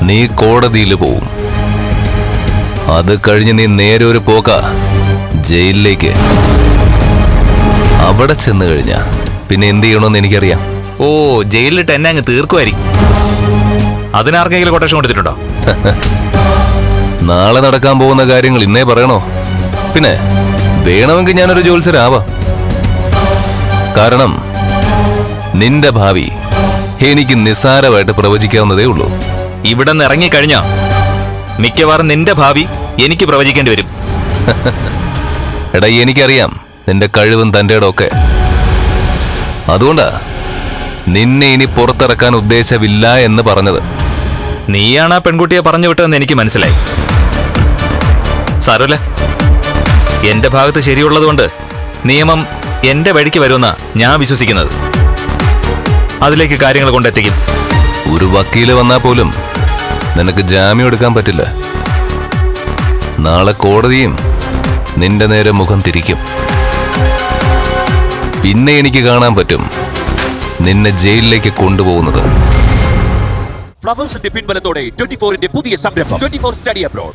നീ കോടതിയിൽ പോവും. അത് കഴിഞ്ഞ് നീ നേരെ ഒരു പോക്ക ജയിലിലേക്ക്. അവിടെ ചെന്ന് കഴിഞ്ഞാ പിന്നെ എന്ത് ചെയ്യണമെന്ന് എനിക്കറിയാം. ഓ, ജയിലിലിട്ട് എന്നെ അങ്ങ് തീർക്കുമായിരിക്കും. അതിനാർക്കെങ്കിലും കൊട്ടേഷൻ കൊടുത്തിട്ടുണ്ടോ? നാളെ നടക്കാൻ പോകുന്ന കാര്യങ്ങൾ ഇന്നേ പറയണോ? പിന്നെ വേണമെങ്കിൽ ഞാനൊരു ജോത്സ്യരാവാം. കാരണം നിന്റെ ഭാവി എനിക്ക് നിസ്സാരമായിട്ട് പ്രവചിക്കാവുന്നതേ ഉള്ളൂ. ഇവിടെ നിന്ന് ഇറങ്ങിക്കഴിഞ്ഞാ മിക്കവാറും നിന്റെ ഭാവി എനിക്ക് പ്രവചിക്കേണ്ടി വരും. എടാ, എനിക്കറിയാം നിന്റെ കഴിവും തൻ്റെ ഒക്കെ. അതുകൊണ്ടാ നിന്നെ ഇനി പുറത്തിറക്കാൻ ഉദ്ദേശമില്ല എന്ന് പറഞ്ഞത്. നീയാണ് ആ പെൺകുട്ടിയെ പറഞ്ഞു വിട്ടതെന്ന് എനിക്ക് മനസ്സിലായി. സാരമില്ല, എന്റെ ഭാഗത്ത് ശരിയുള്ളതുകൊണ്ട് നിയമം എന്റെ വഴിക്ക് വരുമെന്നാ ഞാൻ വിശ്വസിക്കുന്നത്. അതിലേക്ക് കാര്യങ്ങൾ കൊണ്ടെത്തിക്കും. ഒരു വക്കീല് വന്നാൽ പോലും നിനക്ക് ജാമ്യം എടുക്കാൻ പറ്റില്ല. നാളെ കോടതിയും നിന്റെ നേരെ മുഖം തിരിക്കും. പിന്നെ എനിക്ക് കാണാൻ പറ്റും നിന്നെ ജയിലിലേക്ക് കൊണ്ടുപോകുന്നത്. ഫ്ലവേഴ്സിന്റെ പിൻബലത്തോടെ 24ന്റെ പുതിയ സംരംഭം 24 സ്റ്റഡി അബ്രോഡ്.